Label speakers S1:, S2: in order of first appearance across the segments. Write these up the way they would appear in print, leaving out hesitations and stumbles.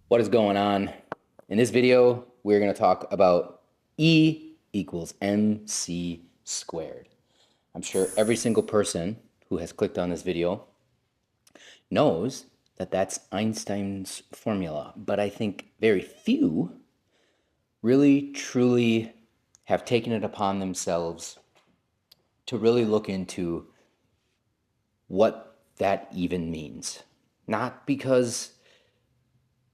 S1: What is going on? In this video, we're going to talk about E equals mc squared. I'm sure every single person who has clicked on this video knows that that's Einstein's formula, but I think very few really truly have taken it upon themselves to really look into what that even means. Not because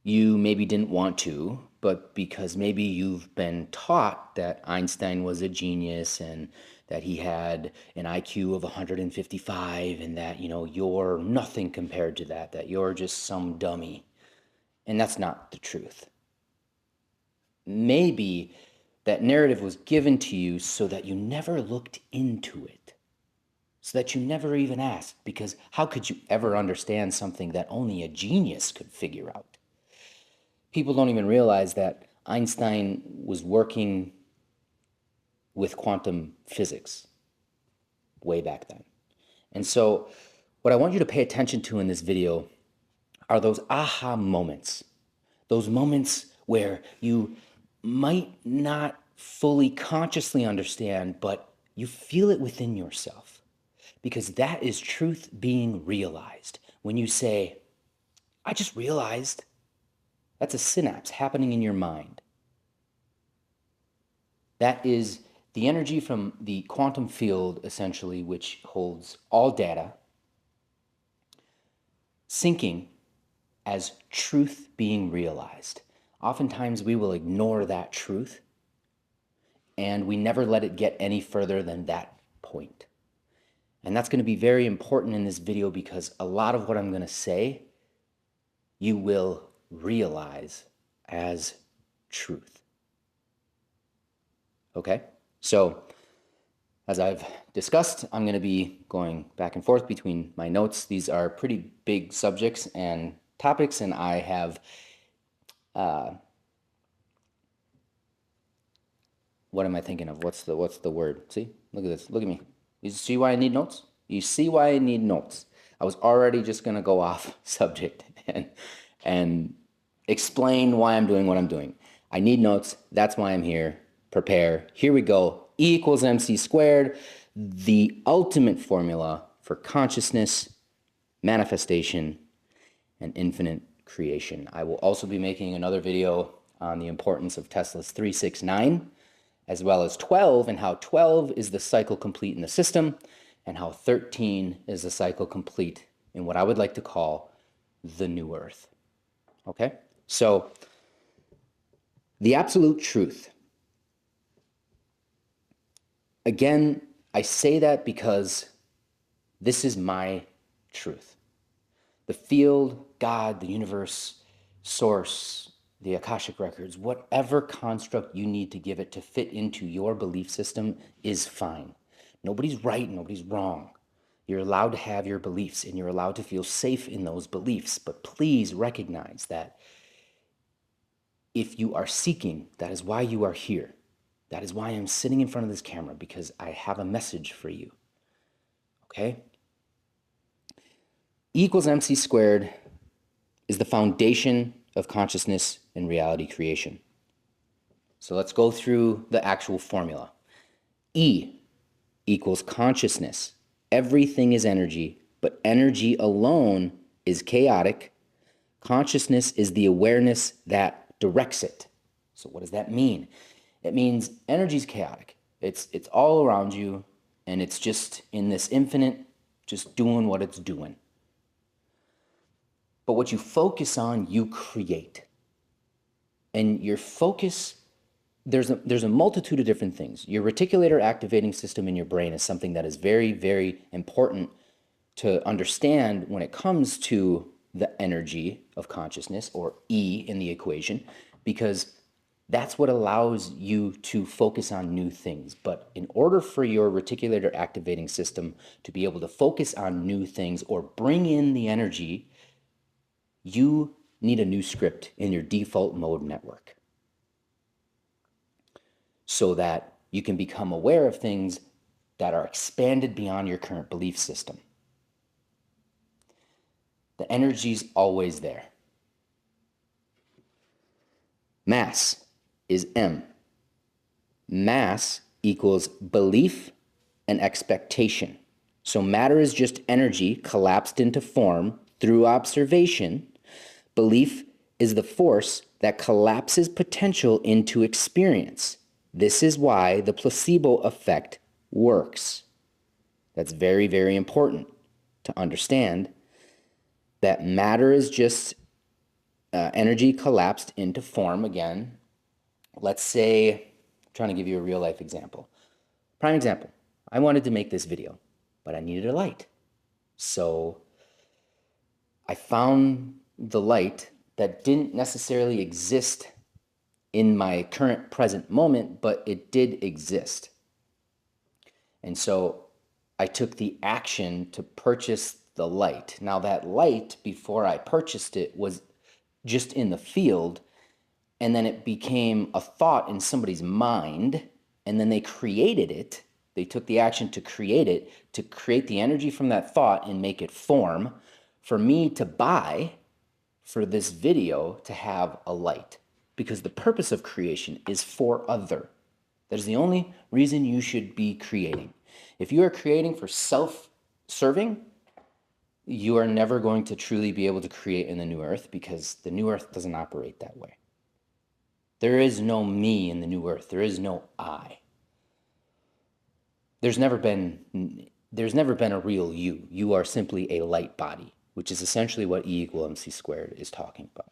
S1: you maybe didn't want to, but because maybe you've been taught that Einstein was a genius and that he had an IQ of 155 and that, you're nothing compared to that you're just some dummy. And that's not the truth. Maybe that narrative was given to you so that you never looked into it, so that you never even asked, because how could you ever understand something that only a genius could figure out? People don't even realize that Einstein was working with quantum physics way back then. And so what I want you to pay attention to in this video are those aha moments, those moments where you might not fully consciously understand, but you feel it within yourself. Because that is truth being realized. When you say, I just realized, that's a synapse happening in your mind. That is the energy from the quantum field, essentially, which holds all data, syncing as truth being realized. Oftentimes, we will ignore that truth, and we never let it get any further than that point. And that's going to be very important in this video because a lot of what I'm going to say, you will realize as truth. Okay? So, as I've discussed, I'm going to be going back and forth between my notes. These are pretty big subjects and topics, and I have what am I thinking of? What's the word? See? Look at this. Look at me. You see why I need notes? You see why I need notes? I was already just going to go off subject and explain why I'm doing what I'm doing. I need notes. That's why I'm here. Prepare. Here we go. E equals mc squared, the ultimate formula for consciousness, manifestation, and infinite creation. I will also be making another video on the importance of Tesla's 369, as well as 12, and how 12 is the cycle complete in the system, and how 13 is the cycle complete in what I would like to call the new earth. Okay? So, the absolute truth. Again, I say that because this is my truth. The field, God, the universe, source, the Akashic records, whatever construct you need to give it to fit into your belief system is fine. Nobody's right, nobody's wrong. You're allowed to have your beliefs and you're allowed to feel safe in those beliefs, but please recognize that if you are seeking, that is why you are here. That is why I'm sitting in front of this camera, because I have a message for you. Okay? E equals mc squared is the foundation of consciousness and reality creation. So let's go through the actual formula. E equals consciousness. Everything is energy, but energy alone is chaotic. Consciousness is the awareness that directs it. So what does that mean? It means energy is chaotic. It's all around you, and it's just in this infinite, just doing what it's doing. But what you focus on, you create. And your focus, there's a multitude of different things. Your reticular activating system in your brain is something that is very, very important to understand when it comes to the energy of consciousness, or E in the equation, because that's what allows you to focus on new things. But in order for your reticular activating system to be able to focus on new things or bring in the energy, you need a new script in your default mode network so that you can become aware of things that are expanded beyond your current belief system. The energy's always there. Mass is M. Mass equals belief and expectation. So matter is just energy collapsed into form through observation. Belief is the force that collapses potential into experience. This is why the placebo effect works. That's very, very important to understand that matter is just energy collapsed into form again. Let's say, I'm trying to give you a real life example. Prime example, I wanted to make this video, but I needed a light. So I found the light that didn't necessarily exist in my current present moment, but it did exist. And so I took the action to purchase the light. Now that light, before I purchased it, was just in the field, and then it became a thought in somebody's mind, and then they created it. They took the action to create it, to create the energy from that thought and make it form for me to buy for this video to have a light. Because the purpose of creation is for other. That is the only reason you should be creating. If you are creating for self-serving, you are never going to truly be able to create in the new earth, because the new earth doesn't operate that way. There is no me in the new earth. There is no I. There's never been a real you. You are simply a light body, which is essentially what E equal mc² is talking about.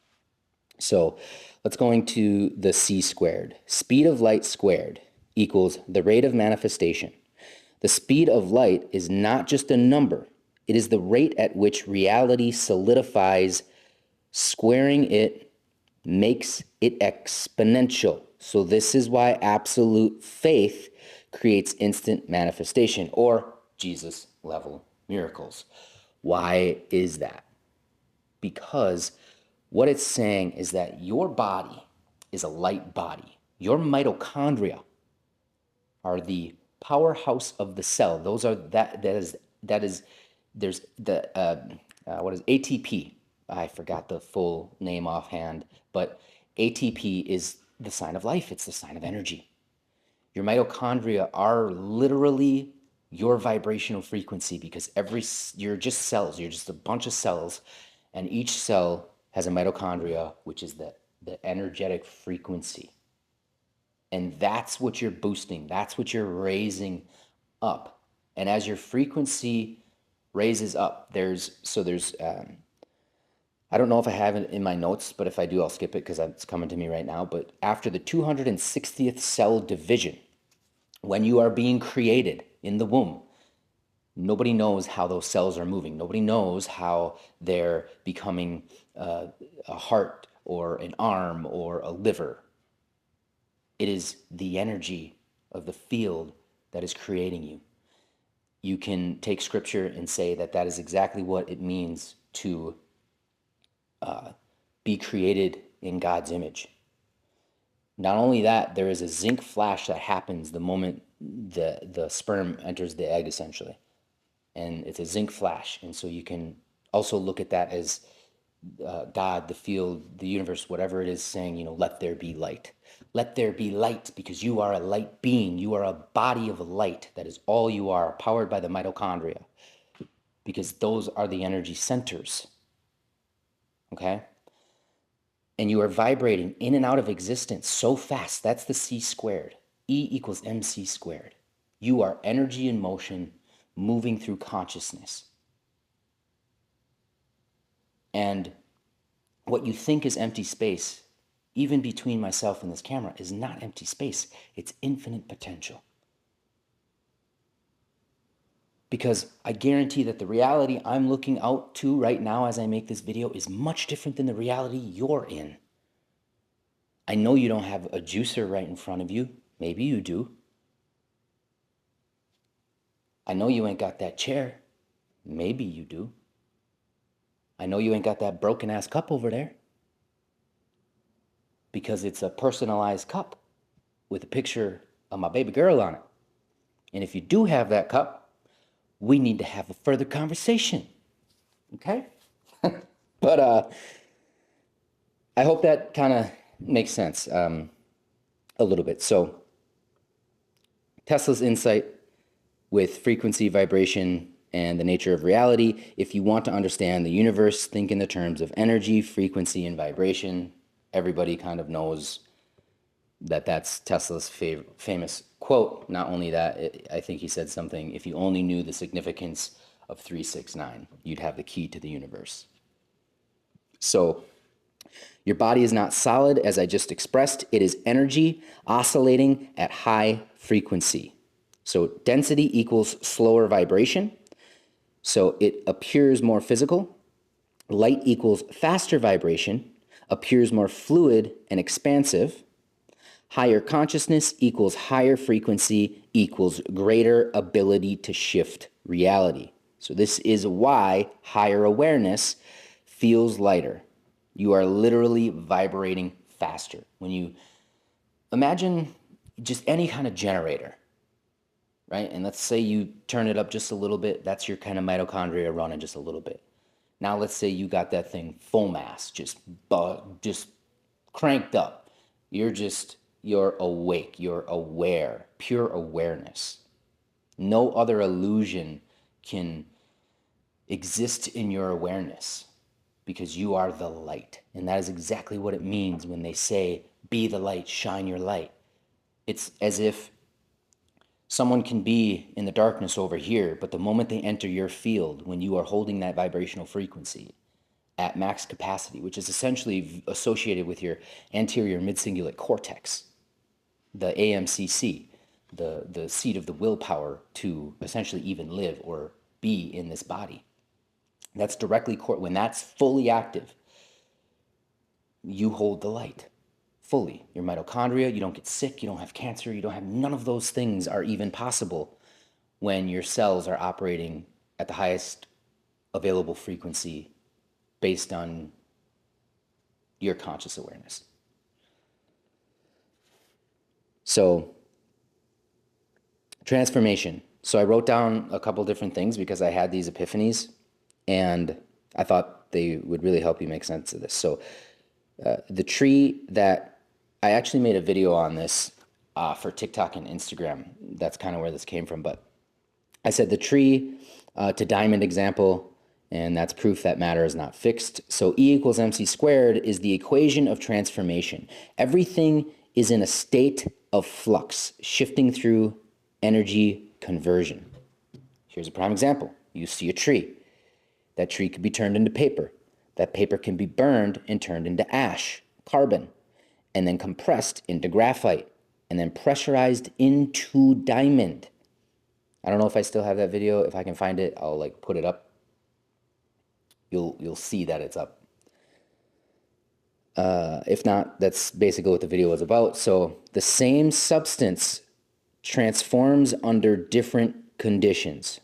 S1: So let's go into the c squared. Speed of light squared equals the rate of manifestation. The speed of light is not just a number. It is the rate at which reality solidifies. Squaring it makes it exponential. So this is why absolute faith creates instant manifestation, or Jesus level miracles. Why is that? Because what it's saying is that your body is a light body. Your mitochondria are the powerhouse of the cell. Those are there's the what is ATP? I forgot the full name offhand, but ATP is the sign of life. It's the sign of energy. Your mitochondria are literally your vibrational frequency, because you're just cells. You're just a bunch of cells, and each cell has a mitochondria, which is the energetic frequency. And that's what you're boosting. That's what you're raising up. And as your frequency raises up, there's I don't know if I have it in my notes, but if I do, I'll skip it because it's coming to me right now. But after the 260th cell division, when you are being created in the womb, nobody knows how those cells are moving. Nobody knows how they're becoming a heart or an arm or a liver. It is the energy of the field that is creating you. You can take scripture and say that that is exactly what it means to be created in God's image. Not only that, there is a zinc flash that happens the moment the sperm enters the egg, essentially. And it's a zinc flash. And so you can also look at that as God, the field, the universe, whatever it is, saying, let there be light. Let there be light, because you are a light being. You are a body of light. That is all you are, powered by the mitochondria, because those are the energy centers. Okay? And you are vibrating in and out of existence so fast. That's the c squared. E equals mc². You are energy in motion, moving through consciousness. And what you think is empty space, even between myself and this camera, is not empty space. It's infinite potential. Because I guarantee that the reality I'm looking out to right now as I make this video is much different than the reality you're in. I know you don't have a juicer right in front of you. Maybe you do. I know you ain't got that chair. Maybe you do. I know you ain't got that broken ass cup over there, because it's a personalized cup with a picture of my baby girl on it. And if you do have that cup, we need to have a further conversation. Okay? But I hope that kind of makes sense a little bit. So Tesla's insight with frequency, vibration, and the nature of reality. If you want to understand the universe, think in the terms of energy, frequency, and vibration. Everybody kind of knows that that's Tesla's famous quote. Not only that, I think he said something, if you only knew the significance of 369, you'd have the key to the universe. So your body is not solid, as I just expressed. It is energy oscillating at high frequency. So density equals slower vibration. So it appears more physical. Light equals faster vibration, appears more fluid and expansive. Higher consciousness equals higher frequency equals greater ability to shift reality. So this is why higher awareness feels lighter. You are literally vibrating faster. When you imagine just any kind of generator, right? And let's say you turn it up just a little bit, that's your kind of mitochondria running just a little bit. Now let's say you got that thing full mass, just cranked up. You're awake, you're aware, pure awareness. No other illusion can exist in your awareness because you are the light. And that is exactly what it means when they say, be the light, shine your light. It's as if someone can be in the darkness over here, but the moment they enter your field, when you are holding that vibrational frequency at max capacity, which is essentially associated with your anterior mid-cingulate cortex, the AMCC, the seat of the willpower to essentially even live or be in this body. That's directly, when that's fully active, you hold the light fully. Your mitochondria, you don't get sick, you don't have cancer, you don't have, none of those things are even possible when your cells are operating at the highest available frequency based on your conscious awareness. So, transformation. So I wrote down a couple different things because I had these epiphanies and I thought they would really help you make sense of this. So the tree that I actually made a video on this for TikTok and Instagram. That's kind of where this came from. But I said the tree to diamond example, and that's proof that matter is not fixed. So E equals mc² is the equation of transformation. Everything is in a state of flux, shifting through energy conversion. Here's a prime example. You see a tree. That tree could be turned into paper. That paper can be burned and turned into ash, carbon, and then compressed into graphite, and then pressurized into diamond. I don't know if I still have that video. If I can find it, I'll put it up. You'll see that it's up. If not, that's basically what the video was about. So the same substance transforms under different conditions.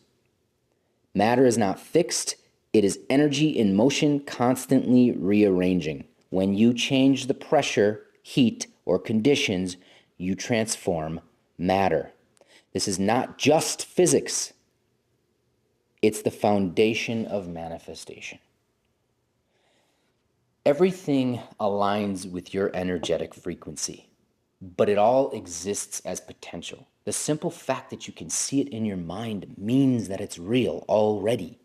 S1: Matter is not fixed. It is energy in motion, constantly rearranging. When you change the pressure, heat, or conditions, you transform matter. This is not just physics. It's the foundation of manifestation. Everything aligns with your energetic frequency, but it all exists as potential. The simple fact that you can see it in your mind means that it's real already.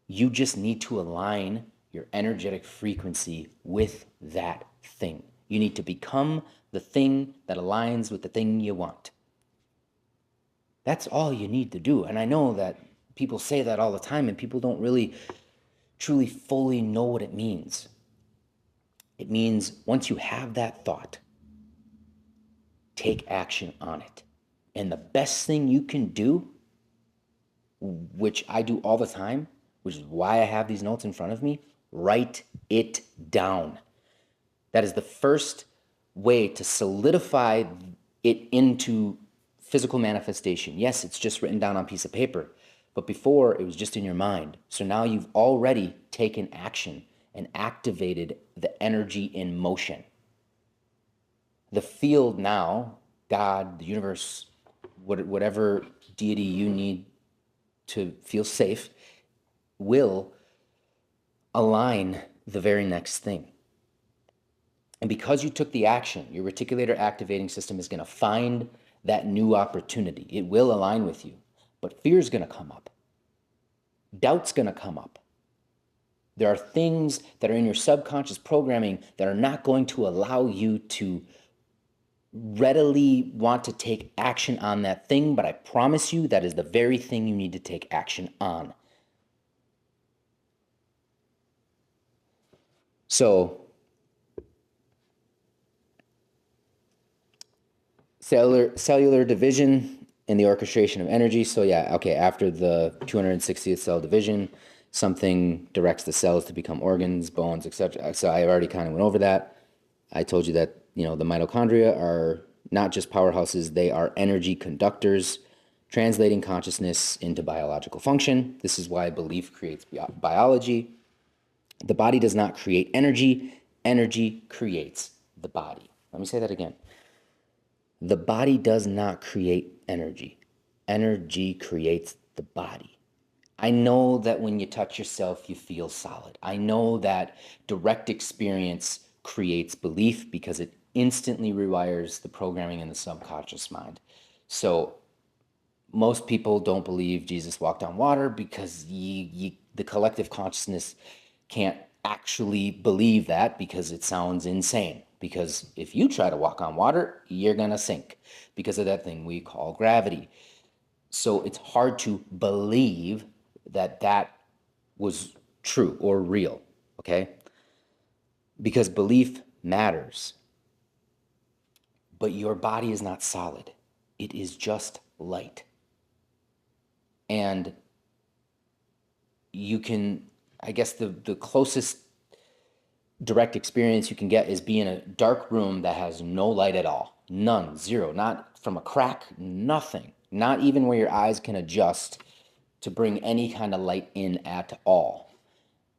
S1: You just need to align your energetic frequency with that thing. You need to become the thing that aligns with the thing you want. That's all you need to do. And I know that people say that all the time and people don't really truly fully know what it means. It means once you have that thought, take action on it. And the best thing you can do, which I do all the time, which is why I have these notes in front of me, write it down. That is the first way to solidify it into physical manifestation. Yes, it's just written down on a piece of paper, but before it was just in your mind. So now you've already taken action and activated the energy in motion. The field now, God, the universe, whatever deity you need to feel safe, will align the very next thing. And because you took the action, your reticular activating system is going to find that new opportunity. It will align with you, but fear is going to come up. Doubt's going to come up. There are things that are in your subconscious programming that are not going to allow you to readily want to take action on that thing, but I promise you that is the very thing you need to take action on. So, cellular division and the orchestration of energy. So yeah, okay, after the 260th cell division, something directs the cells to become organs, bones, etc. So I already kind of went over that. I told you that, the mitochondria are not just powerhouses, they are energy conductors, translating consciousness into biological function. This is why belief creates biology. The body does not create energy, energy creates the body. Let me say that again. The body does not create energy. Energy creates the body. I know that when you touch yourself, you feel solid. I know that direct experience creates belief because it instantly rewires the programming in the subconscious mind. So most people don't believe Jesus walked on water because the collective consciousness can't actually believe that because it sounds insane. Because if you try to walk on water, you're going to sink because of that thing we call gravity. So it's hard to believe that that was true or real, okay? Because belief matters. But your body is not solid, it is just light. And you can, I guess the closest direct experience you can get is be in a dark room that has no light at all. None, zero, not from a crack, nothing. Not even where your eyes can adjust to bring any kind of light in at all.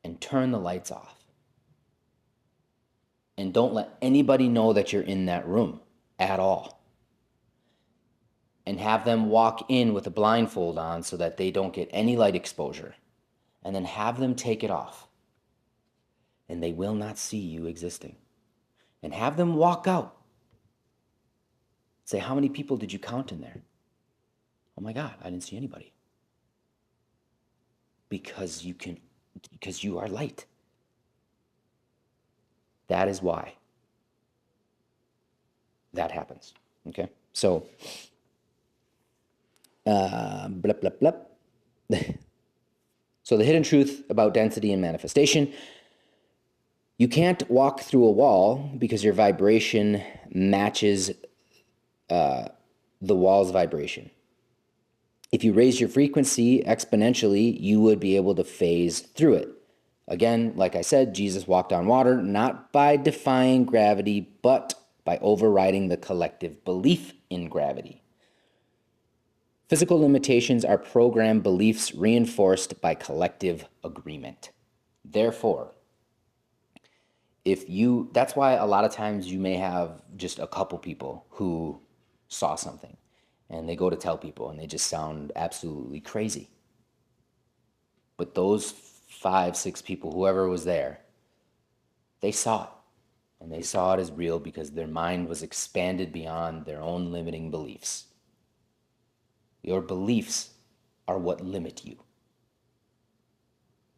S1: And turn the lights off. And don't let anybody know that you're in that room at all. And have them walk in with a blindfold on so that they don't get any light exposure. And then have them take it off. And they will not see you existing. And have them walk out. Say, how many people did you count in there? Oh my God, I didn't see anybody. Because you are light. That is why that happens. Okay? So, blah, blah, blah. So the hidden truth about density and manifestation. You can't walk through a wall because your vibration matches the wall's vibration. If you raise your frequency exponentially, you would be able to phase through it. Again, like I said, Jesus walked on water, not by defying gravity, but by overriding the collective belief in gravity. Physical limitations are programmed beliefs reinforced by collective agreement. Therefore, that's why a lot of times you may have just a couple people who saw something and they go to tell people and they just sound absolutely crazy. But those 5, 6 people, whoever was there, they saw it. And they saw it as real because their mind was expanded beyond their own limiting beliefs. Your beliefs are what limit you.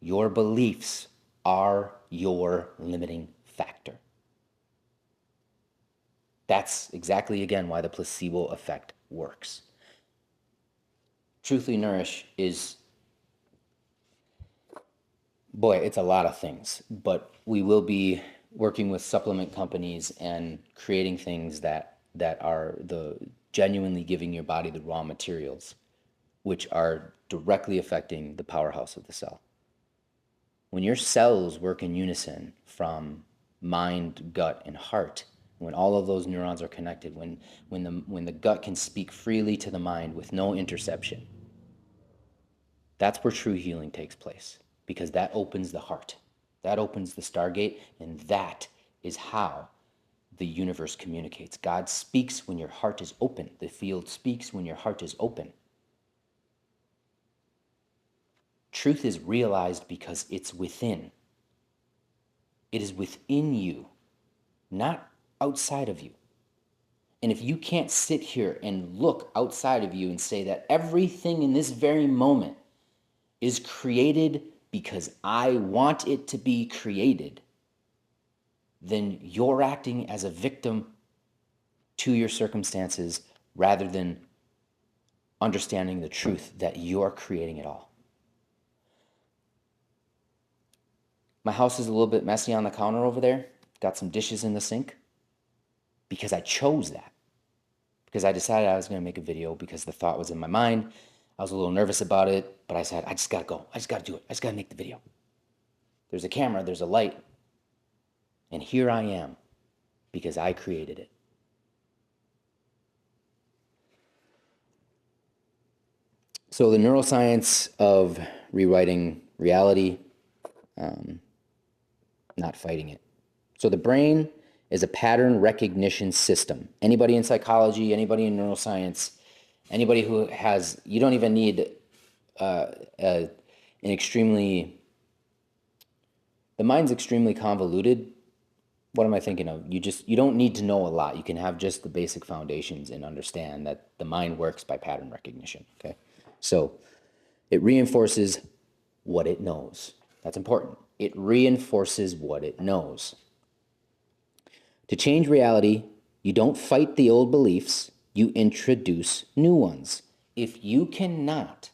S1: Your beliefs are your limiting factor. That's exactly, again, why the placebo effect works. Truthfully Nourish is, boy, it's a lot of things, but we will be working with supplement companies and creating things that are the genuinely giving your body the raw materials, which are directly affecting the powerhouse of the cell. When your cells work in unison from mind, gut, and heart, when all of those neurons are connected, when the gut can speak freely to the mind with no interception, that's where true healing takes place, because that opens the heart. That opens the stargate, and that is how the universe communicates. God speaks when your heart is open. The field speaks when your heart is open. Truth is realized because it's within. It is within you. not outside of you. And if you can't sit here and look outside of you and say that everything in this very moment is created because I want it to be created, then you're acting as a victim to your circumstances rather than understanding the truth that you're creating it all. My house is a little bit messy on the counter over there. Got some dishes in the sink because I chose that. Because I decided I was going to make a video because the thought was in my mind. I was a little nervous about it, but I said, I just got to go. I just got to do it. I just got to make the video. There's a camera, there's a light, and here I am because I created it. So the neuroscience of rewriting reality, not fighting it. So the brain is a pattern recognition system. Anybody in psychology, anybody in neuroscience, anybody who has, you don't even need the mind's extremely convoluted. What am I thinking of? You don't need to know a lot. You can have just the basic foundations and understand that the mind works by pattern recognition, okay? So it reinforces what it knows. That's important. It reinforces what it knows. To change reality, you don't fight the old beliefs, you introduce new ones. If you cannot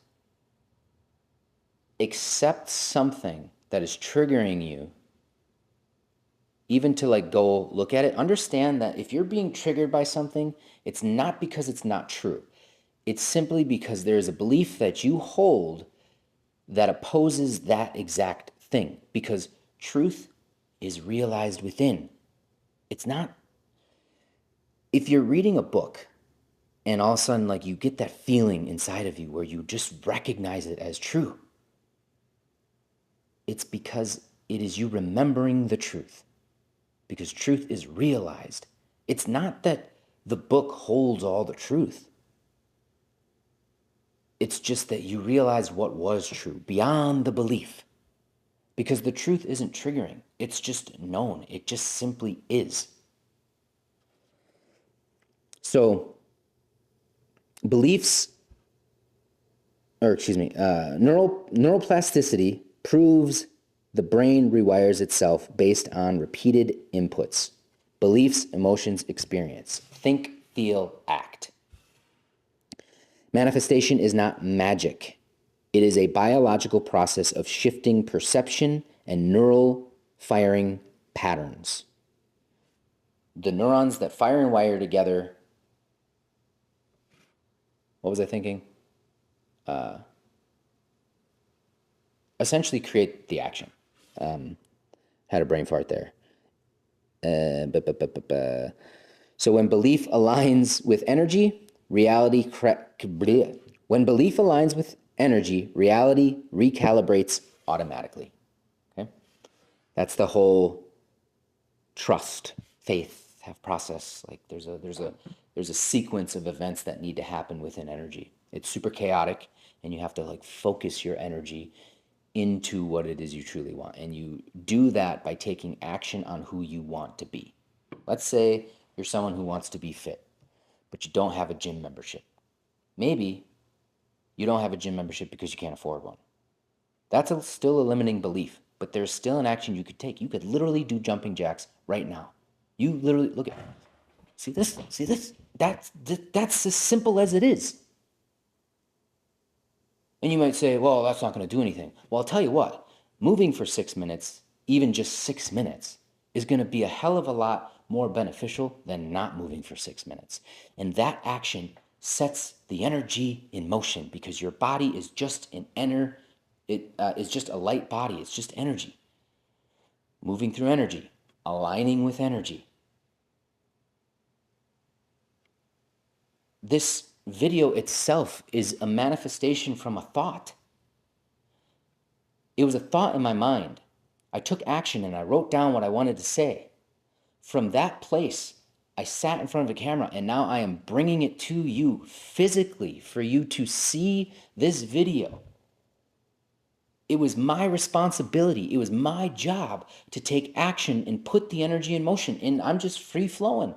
S1: accept something that is triggering you, even to like go look at it, understand that if you're being triggered by something, it's not because it's not true. It's simply because there is a belief that you hold that opposes that exact thing, because truth is realized within. It's not, if you're reading a book and all of a sudden like you get that feeling inside of you where you just recognize it as true, it's because it is you remembering the truth, because truth is realized. It's not that the book holds all the truth. It's just that you realize what was true beyond the belief, because the truth isn't triggering. It's just known. It just simply is. So neuroplasticity proves the brain rewires itself based on repeated inputs. Beliefs, emotions, experience. Think, feel, act. Manifestation is not magic. It is a biological process of shifting perception and neural firing patterns. The neurons that fire and wire together, what was I thinking? Essentially create the action. Had a brain fart there. So when belief aligns with energy, reality recalibrates automatically. Okay? That's the whole trust, faith, have process. Like there's a sequence of events that need to happen within energy. It's super chaotic, and you have to like focus your energy into what it is you truly want. And you do that by taking action on who you want to be. Let's say you're someone who wants to be fit, but you don't have a gym membership. Maybe you don't have a gym membership because you can't afford one. That's still a limiting belief, but there's still an action you could take. You could literally do jumping jacks right now. You literally, look at, see this? That's as simple as it is. And you might say, well, that's not going to do anything. Well, I'll tell you what, moving for 6 minutes, even just 6 minutes, is going to be a hell of a lot more beneficial than not moving for 6 minutes. And that action sets the energy in motion, because your body is just it's just a light body. It's just energy. Moving through energy, aligning with energy. This video itself is a manifestation from a thought. It was a thought in my mind. I took action and I wrote down what I wanted to say. From that place, I sat in front of a camera, and now I am bringing it to you physically for you to see this video. It was my responsibility. It was my job to take action and put the energy in motion. And I'm just free flowing.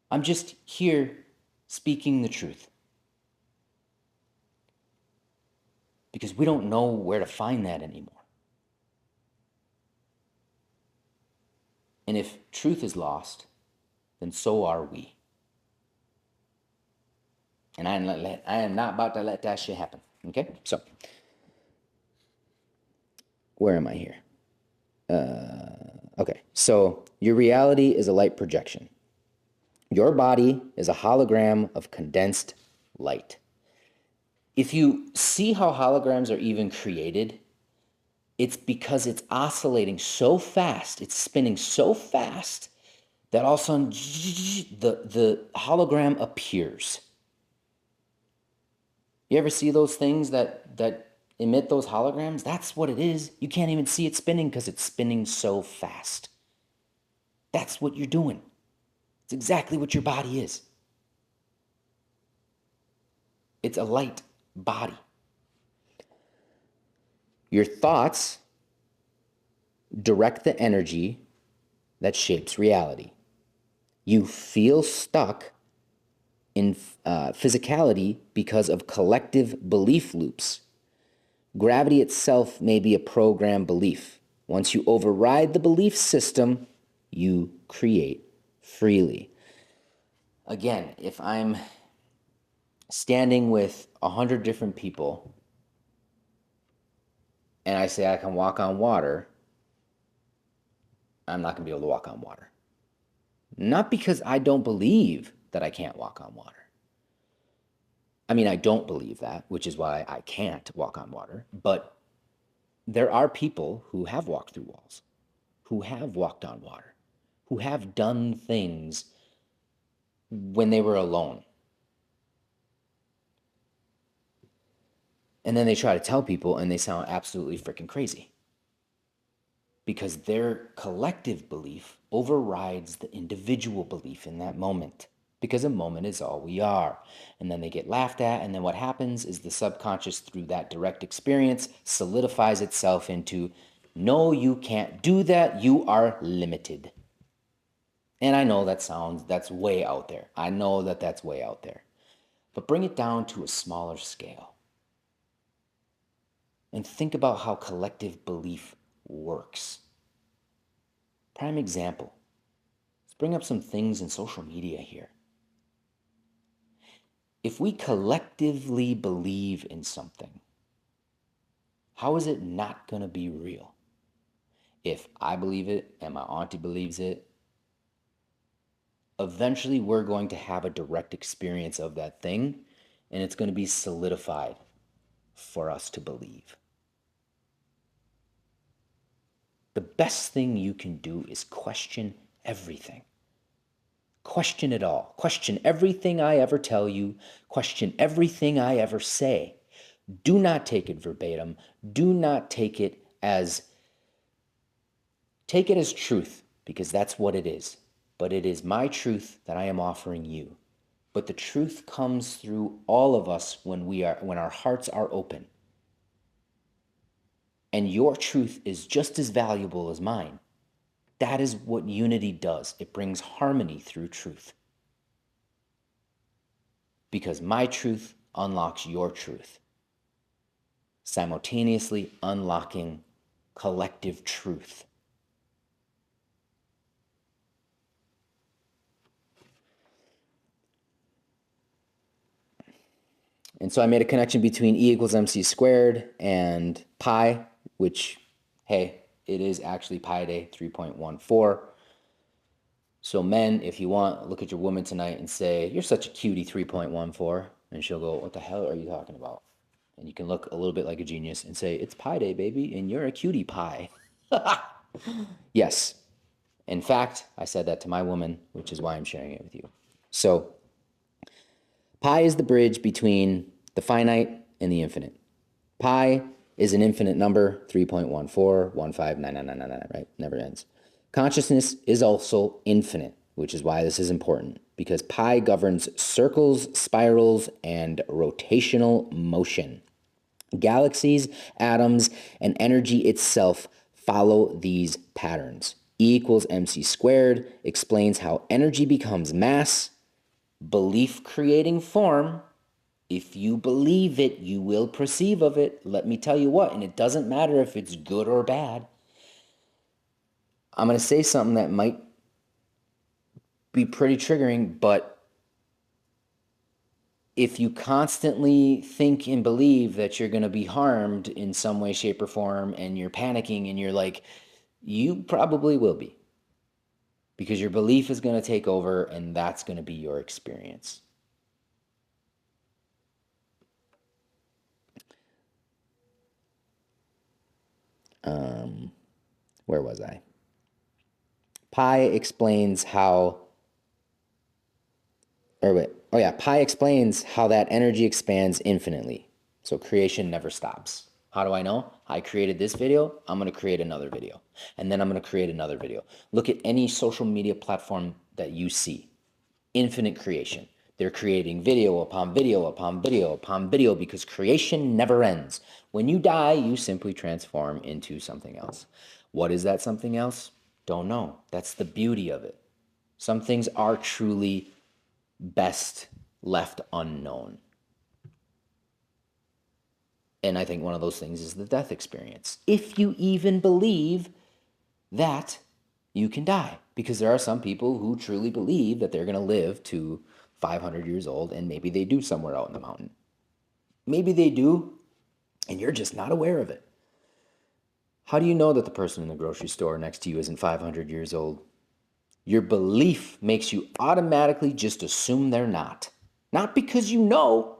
S1: I'm just here speaking the truth. Because we don't know where to find that anymore. And if truth is lost, then so are we. And I am not about to let that shit happen. Okay? So, where am I here? Okay. So, your reality is a light projection. Your body is a hologram of condensed light. If you see how holograms are even created, it's because it's oscillating so fast, it's spinning so fast that all of a sudden the hologram appears. You ever see those things that emit those holograms? That's what it is. You can't even see it spinning because it's spinning so fast. That's what you're doing. It's exactly what your body is. It's a light body. Your thoughts direct the energy that shapes reality. You feel stuck in physicality because of collective belief loops. Gravity itself may be a programmed belief. Once you override the belief system, you create freely. Again, if I'm standing with 100 different people and I say I can walk on water, I'm not going to be able to walk on water. Not because I don't believe that I can't walk on water. I mean, I don't believe that, which is why I can't walk on water. But there are people who have walked through walls, who have walked on water, who have done things when they were alone. And then they try to tell people and they sound absolutely freaking crazy. Because their collective belief overrides the individual belief in that moment. Because a moment is all we are. And then they get laughed at, and then what happens is the subconscious, through that direct experience, solidifies itself into, no, you can't do that, you are limited. And I know that's way out there. I know that that's way out there. But bring it down to a smaller scale. And think about how collective belief works. Prime example. Let's bring up some things in social media here. If we collectively believe in something, how is it not going to be real? If I believe it and my auntie believes it, eventually we're going to have a direct experience of that thing, and it's going to be solidified for us to believe. The best thing you can do is question everything. Question it all. Question everything I ever tell you. Question everything I ever say. Do not take it verbatim. Do not take it as truth, because that's what it is. But it is my truth that I am offering you. But the truth comes through all of us when our hearts are open. And your truth is just as valuable as mine. That is what unity does. It brings harmony through truth. Because my truth unlocks your truth, simultaneously unlocking collective truth. And so I made a connection between E equals mc² and pi, which, hey, it is actually pi day 3.14. So men, if you want, look at your woman tonight and say, you're such a cutie 3.14. And she'll go, what the hell are you talking about? And you can look a little bit like a genius and say, it's pi day, baby, and you're a cutie pie. Yes. In fact, I said that to my woman, which is why I'm sharing it with you. So pi is the bridge between the finite and the infinite. Pi is an infinite number, 3.14159999, right? Never ends. Consciousness is also infinite, which is why this is important, because pi governs circles, spirals, and rotational motion. Galaxies, atoms, and energy itself follow these patterns. E equals mc squared explains how energy becomes mass, belief creating form. If you believe it, you will perceive of it. Let me tell you what, and it doesn't matter if it's good or bad. I'm going to say something that might be pretty triggering, but if you constantly think and believe that you're going to be harmed in some way, shape, or form, and you're panicking and you're like, you probably will be, because your belief is going to take over and that's going to be your experience. Where was I? Pi explains how, or wait, oh yeah, pi explains how that energy expands infinitely. So creation never stops. How do I know? I created this video, I'm going to create another video. And then I'm going to create another video. Look at any social media platform that you see. Infinite creation. They're creating video upon video upon video upon video because creation never ends. When you die, you simply transform into something else. What is that something else? Don't know. That's the beauty of it. Some things are truly best left unknown. And I think one of those things is the death experience. If you even believe that you can die, because there are some people who truly believe that they're going to live to 500 years old, and maybe they do somewhere out in the mountain. Maybe they do, and you're just not aware of it. How do you know that the person in the grocery store next to you isn't 500 years old? Your belief makes you automatically just assume they're not. Not because you know,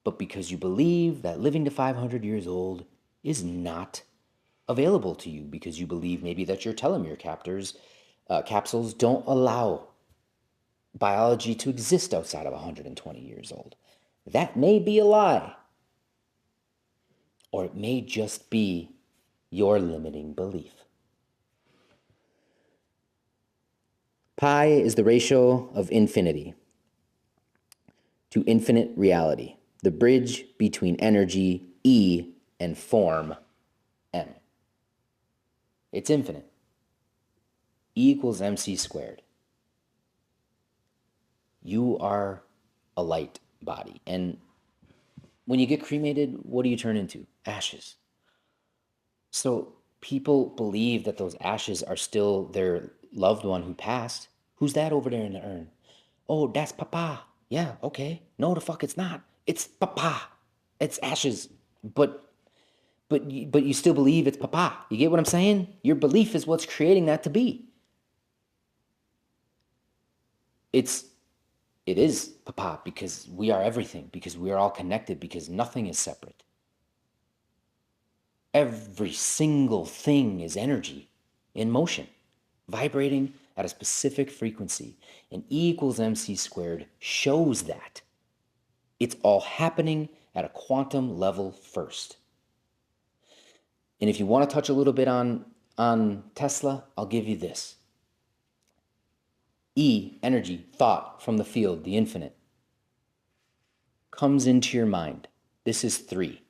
S1: but because you believe that living to 500 years old is not available to you, because you believe maybe that your telomere capsules don't allow biology to exist outside of 120 years old. That may be a lie, or it may just be your limiting belief. Pi is the ratio of infinity to infinite reality, the bridge between energy, E, and form, M. It's infinite. E equals mc squared. You are a light body. And when you get cremated, what do you turn into? Ashes. So people believe that those ashes are still their loved one who passed. Who's that over there in the urn? Oh, that's Papa. Yeah, okay. No, the fuck it's not. It's Papa. It's ashes. But you still believe it's Papa. You get what I'm saying? Your belief is what's creating that to be. It is Papa, because we are everything, because we are all connected, because nothing is separate. Every single thing is energy in motion, vibrating at a specific frequency. And E equals mc squared shows that. It's all happening at a quantum level first. And if you want to touch a little bit on Tesla, I'll give you this. E, energy, thought from the field, the infinite, comes into your mind. This is 3.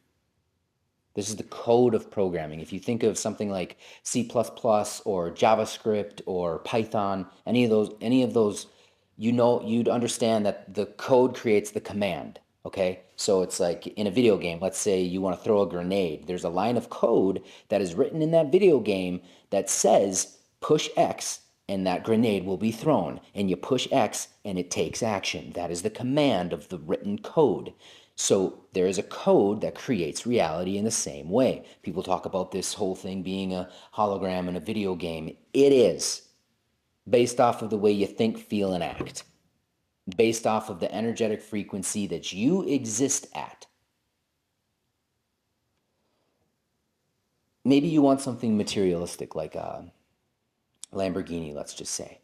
S1: This is the code of programming. If you think of something like C++ or JavaScript or Python, any of those, you'd understand that the code creates the command, okay? So it's like in a video game, let's say you want to throw a grenade. There's a line of code that is written in that video game that says push X and that grenade will be thrown. And you push X and it takes action. That is the command of the written code. So there is a code that creates reality in the same way. People talk about this whole thing being a hologram in a video game. It is, based off of the way you think, feel, and act, based off of the energetic frequency that you exist at. Maybe you want something materialistic like a Lamborghini, let's just say.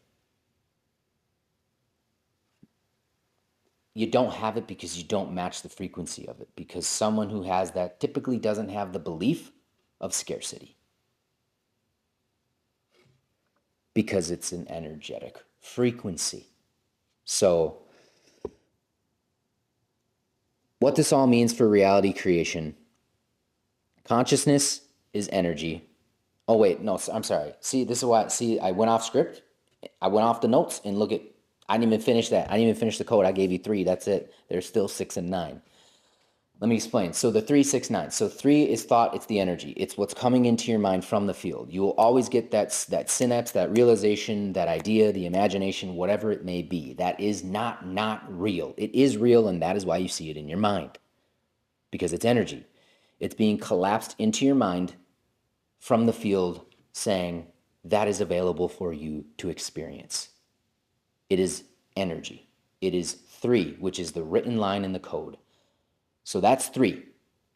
S1: You don't have it because you don't match the frequency of it, because someone who has that typically doesn't have the belief of scarcity, because it's an energetic frequency. So What this all means for reality creation. Consciousness is energy. Oh, wait, no, I'm sorry. See, this is why, see, I went off script. I went off the notes and look at, I didn't even finish that. I didn't even finish the code. I gave you 3. That's it. There's still 6 and 9. Let me explain. So the 3, 6, 9. So 3 is thought. It's the energy. It's what's coming into your mind from the field. You will always get that synapse, that realization, that idea, the imagination, whatever it may be. That is not real. It is real, and that is why you see it in your mind, because it's energy. It's being collapsed into your mind from the field, saying that is available for you to experience. It is energy. It is 3, which is the written line in the code. So that's 3.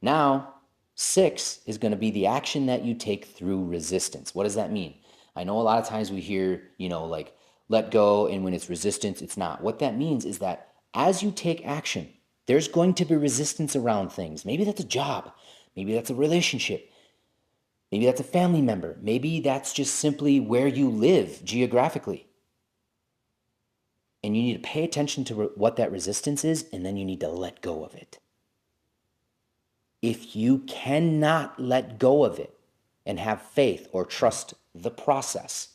S1: Now, 6 is going to be the action that you take through resistance. What does that mean? I know a lot of times we hear, like let go, and when it's resistance, it's not. What that means is that as you take action, there's going to be resistance around things. Maybe that's a job. Maybe that's a relationship. Maybe that's a family member. Maybe that's just simply where you live geographically. And you need to pay attention to what that resistance is, and then you need to let go of it. If you cannot let go of it and have faith or trust the process,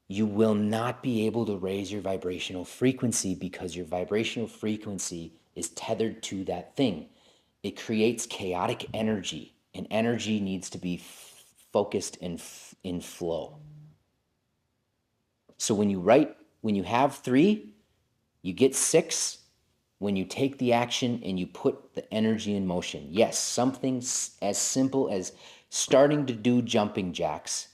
S1: you will not be able to raise your vibrational frequency, because your vibrational frequency is tethered to that thing. It creates chaotic energy, and energy needs to be focused and in flow. So when you have 3, you get 6 when you take the action and you put the energy in motion. Yes, something as simple as starting to do jumping jacks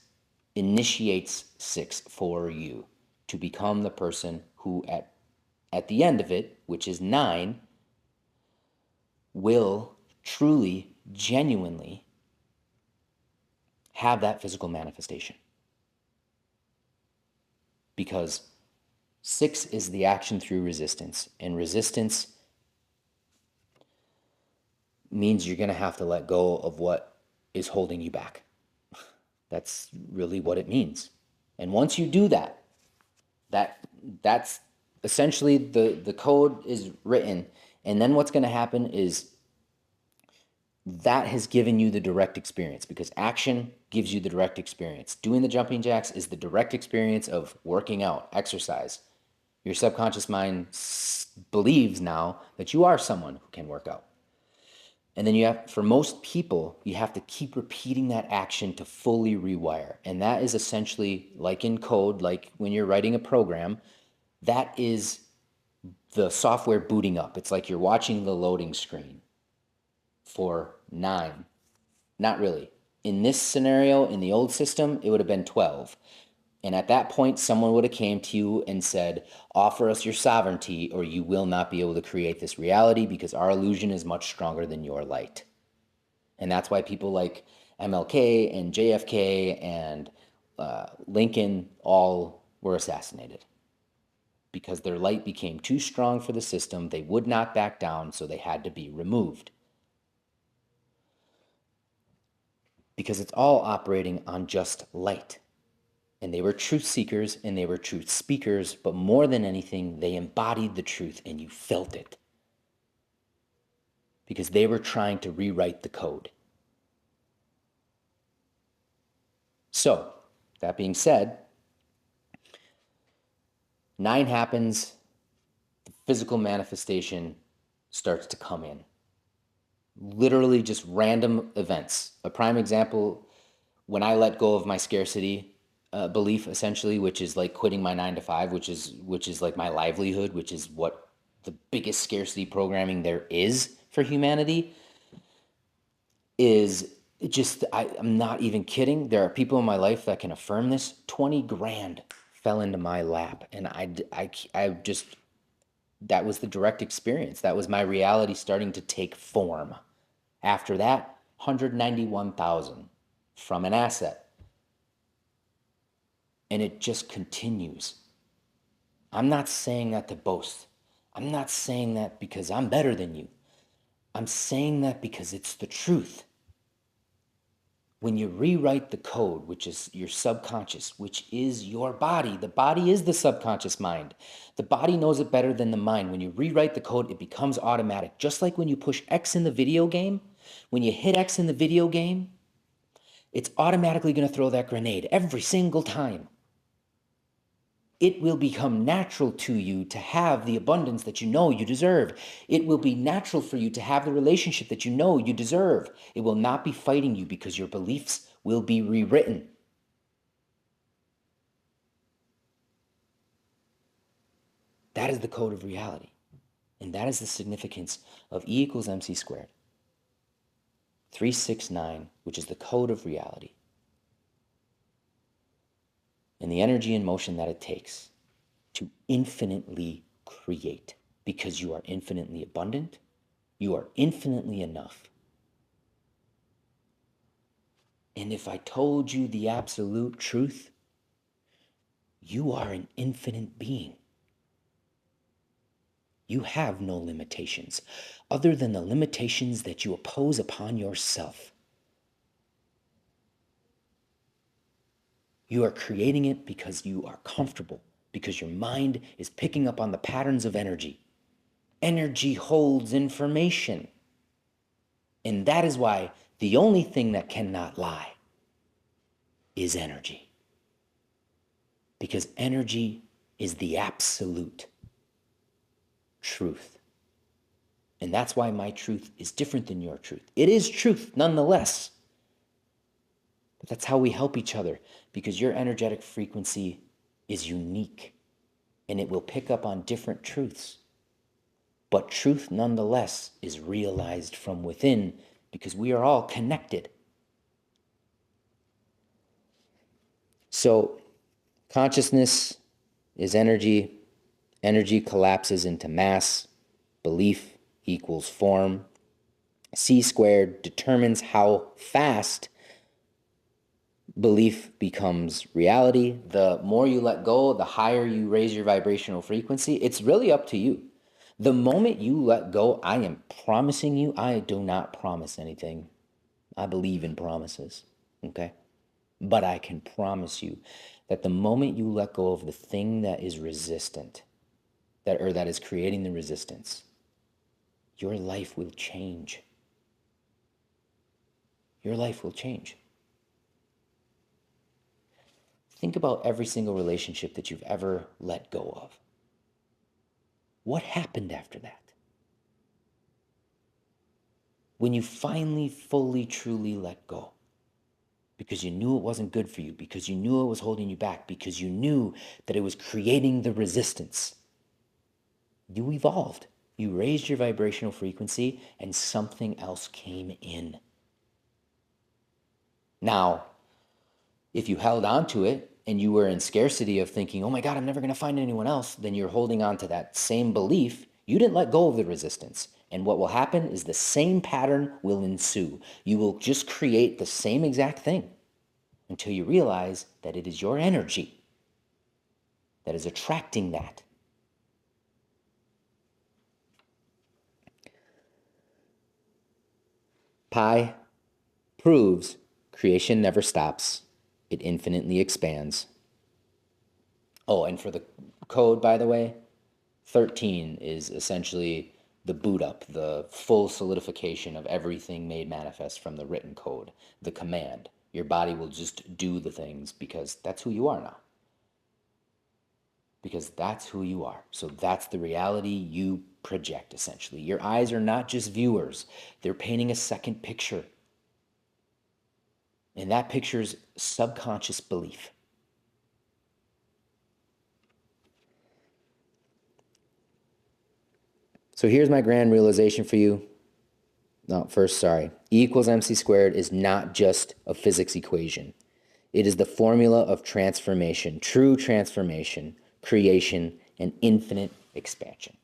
S1: initiates 6 for you to become the person who at the end of it, which is 9, will truly, genuinely have that physical manifestation. Because 6 is the action through resistance, and resistance means you're going to have to let go of what is holding you back. That's really what it means. And once you do that, that's essentially the code is written. And then what's going to happen is that has given you the direct experience, because action gives you the direct experience. Doing the jumping jacks is the direct experience of working out, exercise. Your subconscious mind believes now that you are someone who can work out. And then for most people, you have to keep repeating that action to fully rewire. And that is essentially like in code, like when you're writing a program, that is the software booting up. It's like you're watching the loading screen for 9. Not really. In this scenario, in the old system, it would have been 12. And at that point, someone would have came to you and said, offer us your sovereignty, or you will not be able to create this reality, because our illusion is much stronger than your light. And that's why people like MLK and JFK and Lincoln all were assassinated, because their light became too strong for the system. They would not back down, so they had to be removed. Because it's all operating on just light. And they were truth seekers and they were truth speakers, but more than anything, they embodied the truth and you felt it. Because they were trying to rewrite the code. So, that being said, 9 happens, the physical manifestation starts to come in. Literally just random events. A prime example, when I let go of my scarcity belief, essentially, which is like quitting my 9 to 5, which is like my livelihood, which is what the biggest scarcity programming there is for humanity, is just, I'm not even kidding. There are people in my life that can affirm this. 20 grand fell into my lap, and I just, that was the direct experience. That was my reality starting to take form. After that, 191,000 from an asset. And it just continues. I'm not saying that to boast. I'm not saying that because I'm better than you. I'm saying that because it's the truth. When you rewrite the code, which is your subconscious, which is your body, the body is the subconscious mind. The body knows it better than the mind. When you rewrite the code, it becomes automatic. Just like when you push X in the video game, when you hit X in the video game, it's automatically going to throw that grenade every single time. It will become natural to you to have the abundance that you know you deserve. It will be natural for you to have the relationship that you know you deserve. It will not be fighting you because your beliefs will be rewritten. That is the code of reality. And that is the significance of E equals mc². 369, which is the code of reality. And the energy and motion that it takes to infinitely create, because you are infinitely abundant, you are infinitely enough. And if I told you the absolute truth, you are an infinite being. You have no limitations other than the limitations that you impose upon yourself. You are creating it because you are comfortable, because your mind is picking up on the patterns of energy. Energy holds information. And that is why the only thing that cannot lie is energy. Because energy is the absolute truth. And that's why my truth is different than your truth. It is truth nonetheless. But that's how we help each other, because your energetic frequency is unique and it will pick up on different truths. But truth nonetheless is realized from within because we are all connected. So consciousness is energy. Energy collapses into mass. Belief equals form. C² determines how fast belief becomes reality. The more you let go, the higher you raise your vibrational frequency. It's really up to you. The moment you let go, I am promising you, I do not promise anything. I believe in promises, okay? But I can promise you that the moment you let go of the thing that is resistant, that is creating the resistance, your life will change. Your life will change. Think about every single relationship that you've ever let go of. What happened after that? When you finally, fully, truly let go, because you knew it wasn't good for you, because you knew it was holding you back, because you knew that it was creating the resistance, you evolved. You raised your vibrational frequency and something else came in. Now, if you held on to it and you were in scarcity of thinking, oh my God, I'm never going to find anyone else, then you're holding on to that same belief. You didn't let go of the resistance. And what will happen is the same pattern will ensue. You will just create the same exact thing until you realize that it is your energy that is attracting that. Pi proves creation never stops. It infinitely expands. Oh, and for the code, by the way, 13 is essentially the boot up, the full solidification of everything made manifest from the written code, the command. Your body will just do the things because that's who you are now. Because that's who you are. So that's the reality you project, essentially. Your eyes are not just viewers, they're painting a second picture. And that picture's subconscious belief. So here's my grand realization for you. No, first, sorry. E equals mc² is not just a physics equation. It is the formula of transformation, true transformation, creation, and infinite expansion.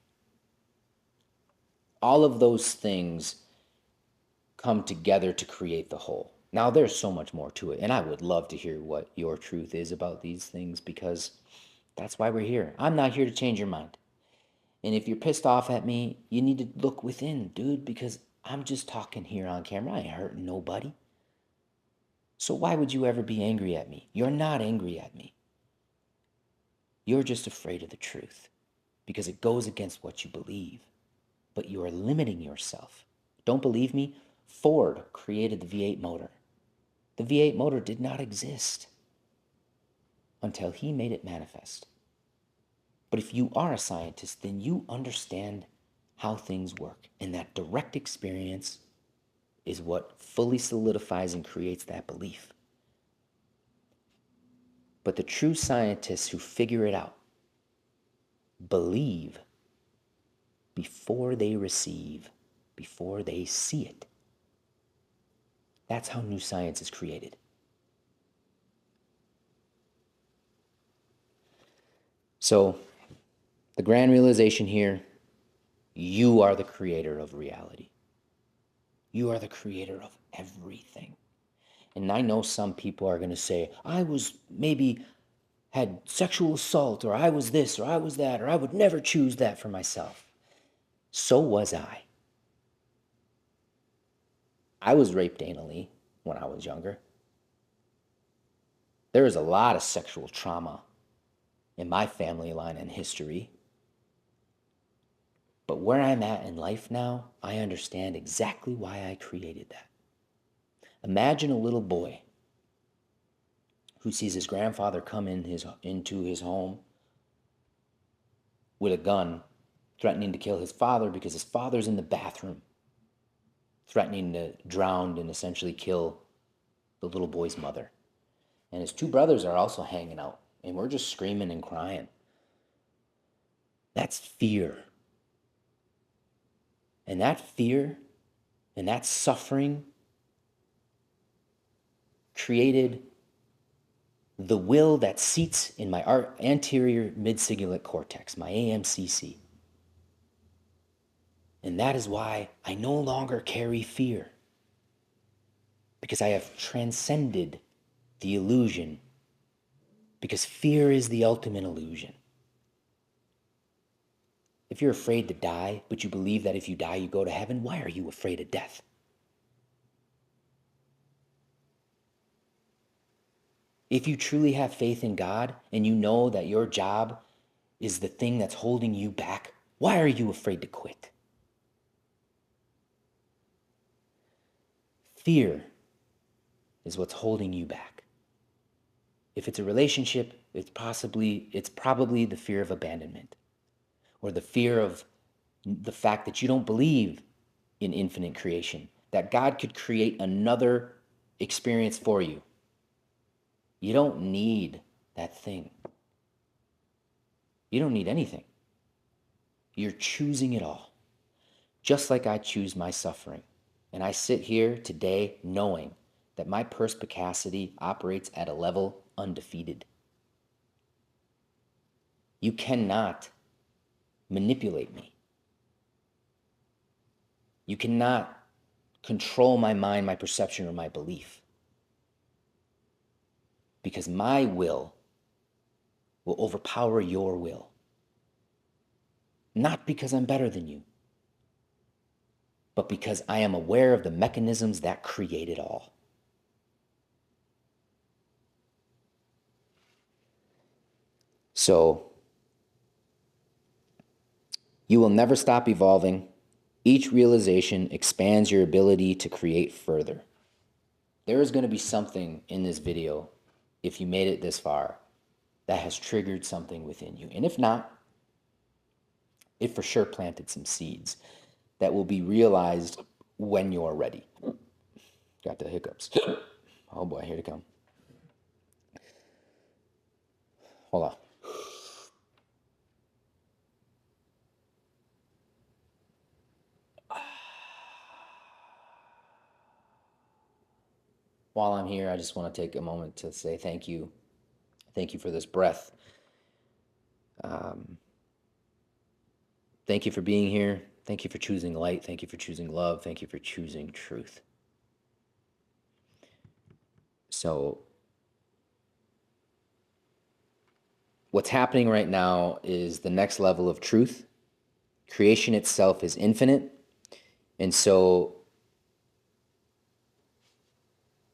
S1: All of those things come together to create the whole. Now, there's so much more to it, and I would love to hear what your truth is about these things because that's why we're here. I'm not here to change your mind. And if you're pissed off at me, you need to look within, dude, because I'm just talking here on camera. I ain't hurting nobody. So why would you ever be angry at me? You're not angry at me. You're just afraid of the truth because it goes against what you believe. But you are limiting yourself. Don't believe me? Ford created the V8 motor. The V8 motor did not exist until he made it manifest. But if you are a scientist, then you understand how things work. And that direct experience is what fully solidifies and creates that belief. But the true scientists who figure it out believe before they receive, before they see it. That's how new science is created. So, the grand realization here, you are the creator of reality. You are the creator of everything. And I know some people are going to say, I was maybe had sexual assault, or I was this, or I was that, or I would never choose that for myself. So was I. I was raped anally when I was younger. There is a lot of sexual trauma in my family line and history. But where I'm at in life now, I understand exactly why I created that. Imagine a little boy who sees his grandfather come into his home with a gun, threatening to kill his father because his father's in the bathroom, threatening to drown and essentially kill the little boy's mother. And his two brothers are also hanging out, and we're just screaming and crying. That's fear. And that fear and that suffering created the will that seats in my anterior midcingulate cortex, my mc². And that is why I no longer carry fear, because I have transcended the illusion, because fear is the ultimate illusion. If you're afraid to die, but you believe that if you die you go to heaven, why are you afraid of death? If you truly have faith in God and you know that your job is the thing that's holding you back, why are you afraid to quit? Fear is what's holding you back. If it's a relationship, it's probably the fear of abandonment, or the fear of the fact that you don't believe in infinite creation, that God could create another experience for you. You don't need that thing. You don't need anything. You're choosing it all, just like I choose my suffering. And I sit here today knowing that my perspicacity operates at a level undefeated. You cannot manipulate me. You cannot control my mind, my perception, or my belief. Because my will overpower your will. Not because I'm better than you, but because I am aware of the mechanisms that create it all. So, you will never stop evolving. Each realization expands your ability to create further. There is going to be something in this video, if you made it this far, that has triggered something within you. And if not, it for sure planted some seeds that will be realized when you're ready. Got the hiccups. Oh boy, here they come. Hold on. While I'm here, I just want to take a moment to say thank you. Thank you for this breath. Thank you for being here. Thank you for choosing light. Thank you for choosing love. Thank you for choosing truth. So, what's happening right now is the next level of truth. Creation itself is infinite. And so,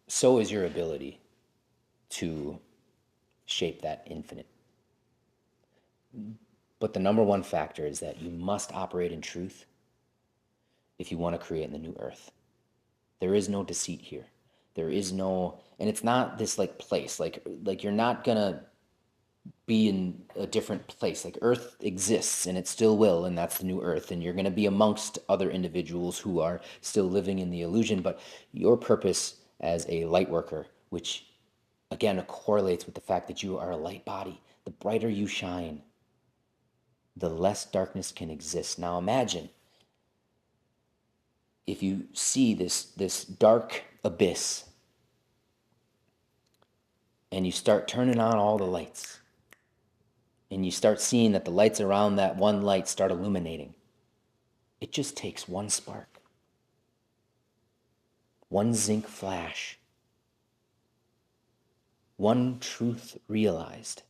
S1: so is your ability to shape that infinite. But the number one factor is that you must operate in truth if you want to create the new earth. There is no deceit here. There is no, and it's not this like place, like you're not gonna be in a different place. Like earth exists and it still will, and that's the new earth, and you're gonna be amongst other individuals who are still living in the illusion, but your purpose as a light worker, which again correlates with the fact that you are a light body, the brighter you shine, the less darkness can exist. Now imagine if you see this dark abyss and you start turning on all the lights and you start seeing that the lights around that one light start illuminating. It just takes one spark, one zinc flash, one truth realized,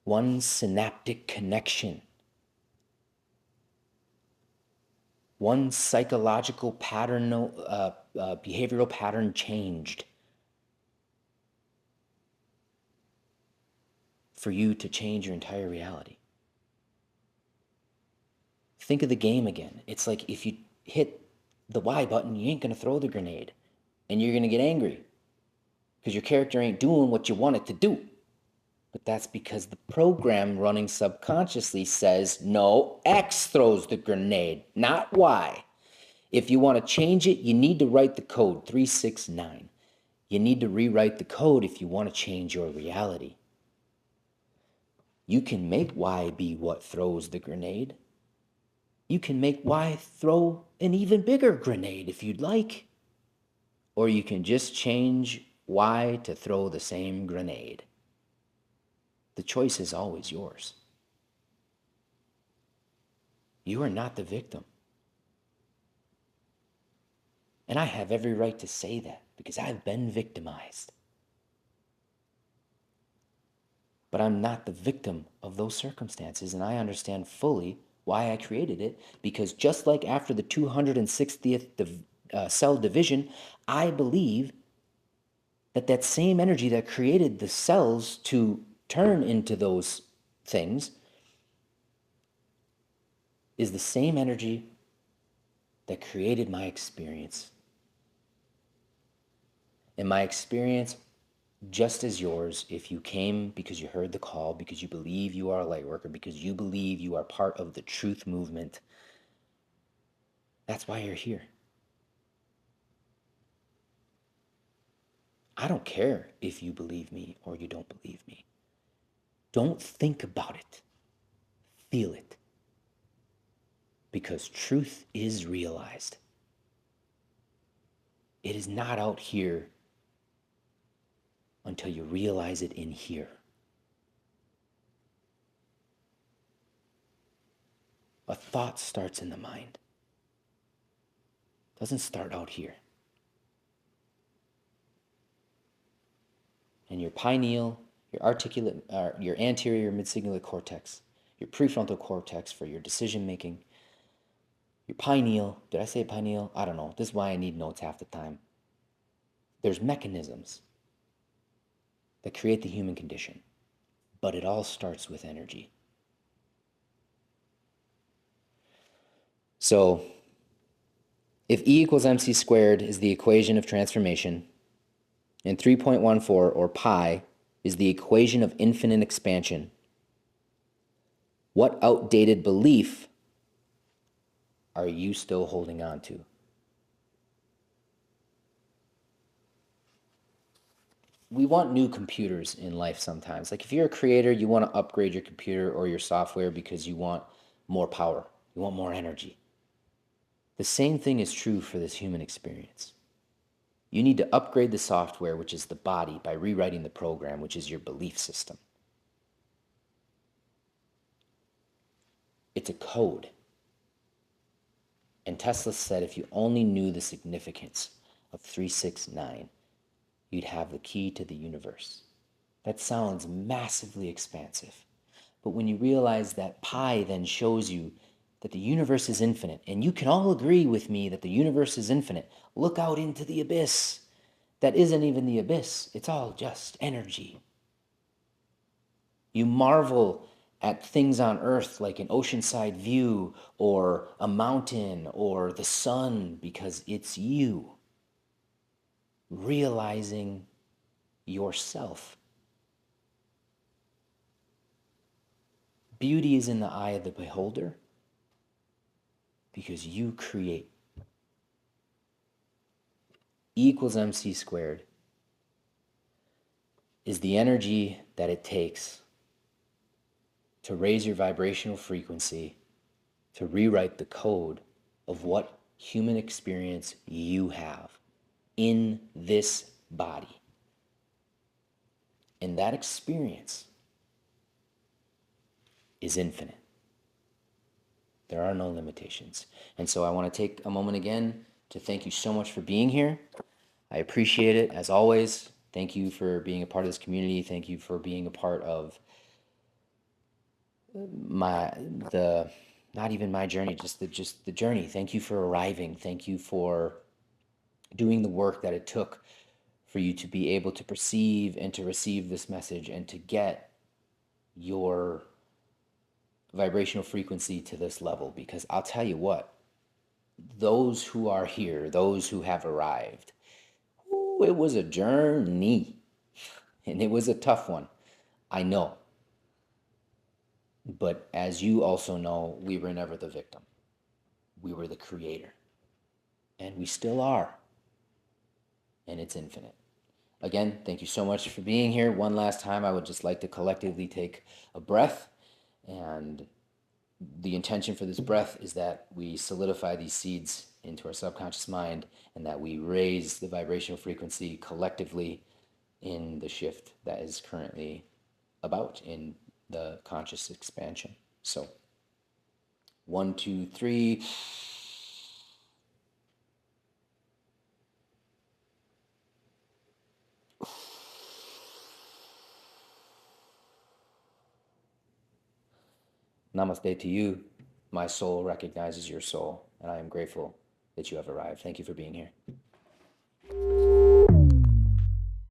S1: one synaptic connection, one psychological pattern, behavioral pattern changed for you to change your entire reality. Think of the game again. It's like if you hit the Y button, you ain't going to throw the grenade. And you're going to get angry because your character ain't doing what you want it to do. But that's because the program running subconsciously says, no, X throws the grenade, not Y. If you want to change it, you need to write the code 369. You need to rewrite the code if you want to change your reality. You can make Y be what throws the grenade. You can make Y throw an even bigger grenade if you'd like. Or you can just change Y to throw the same grenade. The choice is always yours. You are not the victim. And I have every right to say that because I've been victimized. But I'm not the victim of those circumstances, and I understand fully why I created it, because just like after the 260th cell division, I believe that that same energy that created the cells to turn into those things is the same energy that created my experience. And my experience, just as yours, if you came because you heard the call, because you believe you are a light worker, because you believe you are part of the truth movement, that's why you're here. I don't care if you believe me or you don't believe me. Don't think about it. Feel it. Because truth is realized. It is not out here until you realize it in here. A thought starts in the mind. It doesn't start out here. And your pineal, your articulate, your anterior midcingulate cortex, your prefrontal cortex for your decision making, your pineal, did I say pineal? I don't know. This is why I need notes half the time. There's mechanisms that create the human condition, but it all starts with energy. So, if E equals mc² is the equation of transformation, and 3.14, or pi, is the equation of infinite expansion, what outdated belief are you still holding on to? We want new computers in life sometimes. Like if you're a creator, you want to upgrade your computer or your software because you want more power. You want more energy. The same thing is true for this human experience. You need to upgrade the software, which is the body, by rewriting the program, which is your belief system. It's a code. And Tesla said if you only knew the significance of 369, you'd have the key to the universe. That sounds massively expansive. But when you realize that pi then shows you that the universe is infinite, and you can all agree with me that the universe is infinite, look out into the abyss. that isn't even the abyss. It's all just energy. You marvel at things on earth like an oceanside view or a mountain or the sun because it's you realizing yourself. Beauty is in the eye of the beholder because you create. E equals mc squared is the energy that it takes to raise your vibrational frequency, to rewrite the code of what human experience you have in this body. And that experience is infinite. There are no limitations. And so I want to take a moment again to thank you so much for being here. I appreciate it, as always. Thank you for being a part of this community. Thank you for being a part of not even my journey, just the journey. Thank you for arriving. Thank you for doing the work that it took for you to be able to perceive and to receive this message and to get your vibrational frequency to this level. Because I'll tell you what, those who are here, those who have arrived, ooh, it was a journey and it was a tough one. I know. But as you also know, we were never the victim. We were the creator. And we still are. And it's infinite. Again, thank you so much for being here. One last time, I would just like to collectively take a breath. And the intention for this breath is that we solidify these seeds into our subconscious mind and that we raise the vibrational frequency collectively in the shift that is currently about in the conscious expansion. So 1, 2, 3. Namaste to you. My soul recognizes your soul, and I am grateful that you have arrived. Thank you for being here.